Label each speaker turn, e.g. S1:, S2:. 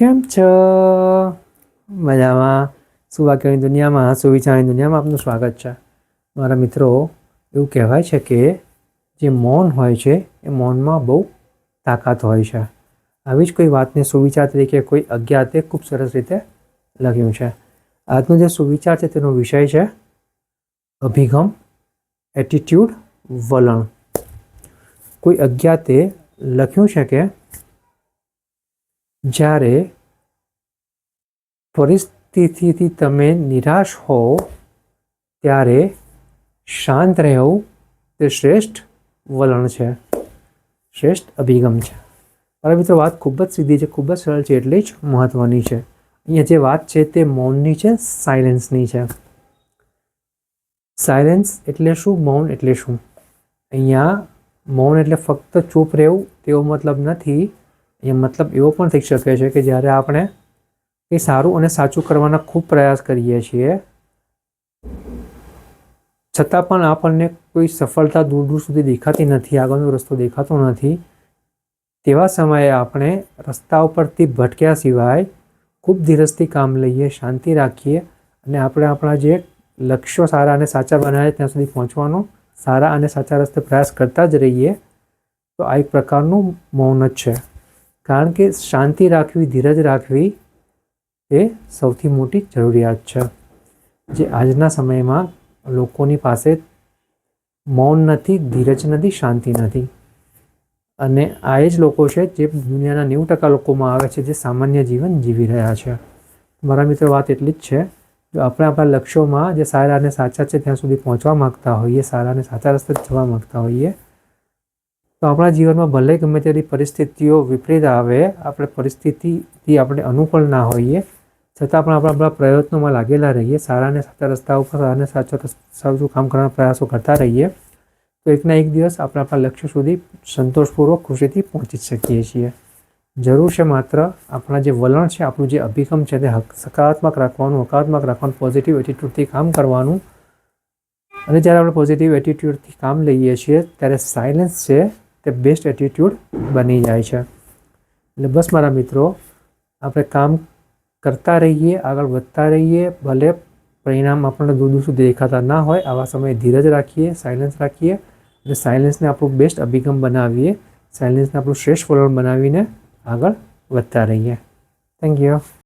S1: કેમ છો? મજામાં? સુવાક્યની દુનિયામાં, સુવિચારની દુનિયામાં આપનું સ્વાગત છે. મારા મિત્રો, એવું કહેવાય છે કે જે મૌન હોય છે એ મૌનમાં બહુ તાકાત હોય છે. આવી જ કોઈ વાતને સુવિચાર તરીકે કોઈ અજ્ઞાતે ખૂબ સરસ રીતે લખ્યું છે. આજનો જે સુવિચાર છે તેનો વિષય છે અભિગમ, એટીટ્યુડ, વલણ. કોઈ અજ્ઞાતે લખ્યું છે કે જ્યારે પરિસ્થિતિથી તમે નિરાશ હો ત્યારે શાંત રહેવું તે શ્રેષ્ઠ વલણ છે, શ્રેષ્ઠ અભિગમ છે. મારા મિત્રો, વાત ખૂબ જ સીધી છે, ખૂબ જ સરળ છે, એટલે જ મહત્વની છે. અહીંયા જે વાત છે તે મૌનની છે, સાયલેન્સની છે. સાયલેન્સ એટલે શું? મૌન એટલે શું? અહીંયા મૌન એટલે ફક્ત ચૂપ રહેવું તેવો મતલબ નથી. અહીંયા મતલબ એવો પણ થઈ શકે છે કે જ્યારે આપણે એ સારું અને સાચું કરવાના ખૂબ પ્રયાસ કરીએ છીએ, છતાં પણ આપણને કોઈ સફળતા દૂર દૂર સુધી દેખાતી નથી, આગળનો રસ્તો દેખાતો નથી. તેવા સમયે આપણે રસ્તા ઉપરથી ભટક્યા સિવાય ખૂબ ધીરજથી કામ લઈએ, શાંતિ રાખીએ અને આપણે આપણા જે લક્ષ્યો સારા અને સાચા બનાવે ત્યાં સુધી પહોંચવાનો સારા અને સાચા રસ્તે પ્રયાસ કરતા જ રહીએ, તો આ એક પ્રકારનું મૌન જ છે. કારણ કે શાંતિ રાખવી, ધીરજ રાખવી એ સૌથી મોટી જરૂરિયાત છે, જે આજના સમયમાં લોકોની પાસે મૌન નથી, ધીરજ નથી, શાંતિ નથી. અને આ એ જ લોકો છે જે દુનિયાના 90% લોકોમાં આવે છે જે સામાન્ય જીવન જીવી રહ્યા છે. મારા મિત્રો, વાત એટલી જ છે, જો આપણે આપણા લક્ષ્યોમાં જે સારા અને સાચા છે ત્યાં સુધી પહોંચવા માગતા હોઈએ, સારા અને સાચા રસ્તે જવા માગતા હોઈએ, તો આપણા જીવનમાં ભલે ગમે તેવી પરિસ્થિતિઓ વિપરીત આવે, આપણે પરિસ્થિતિથી આપણે અનુકૂળ ના હોઈએ, છતાં પણ આપણા પ્રયત્નોમાં લાગેલા રહીએ, સારા અને સાચા રસ્તા ઉપર સારા અને સાચું કામ કરવાના પ્રયાસો કરતા રહીએ, તો એકના એક દિવસ આપણે આપણા લક્ષ્ય સુધી સંતોષપૂર્વક, ખુશીથી પહોંચી શકીએ છીએ. જરૂર છે માત્ર આપણા જે વલણ છે, આપણું જે અભિગમ છે તે સકારાત્મક રાખવાનું, હકારાત્મક રાખવાનું, પોઝિટિવ એટીટ્યૂડથી કામ કરવાનું. અને જ્યારે આપણે પોઝિટિવ એટીટ્યૂડથી કામ લઈએ છીએ ત્યારે સાયલેન્સ છે તે બેસ્ટ એટીટ્યૂડ બની જાય છે. એટલે બસ મારા મિત્રો, આપણે કામ કરતા રહીએ, આગળ વધતા રહીએ, ભલે પરિણામ આપણને દૂર દૂર સુધી દેખાતા ના હોય, આવા સમયે ધીરજ રાખીએ, સાયલેન્સ રાખીએ અને સાયલેન્સને આપણું બેસ્ટ અભિગમ બનાવીએ, સાયલેન્સને આપણું શ્રેષ્ઠ વલણ બનાવીને આગળ વધતા રહીએ. Thank you.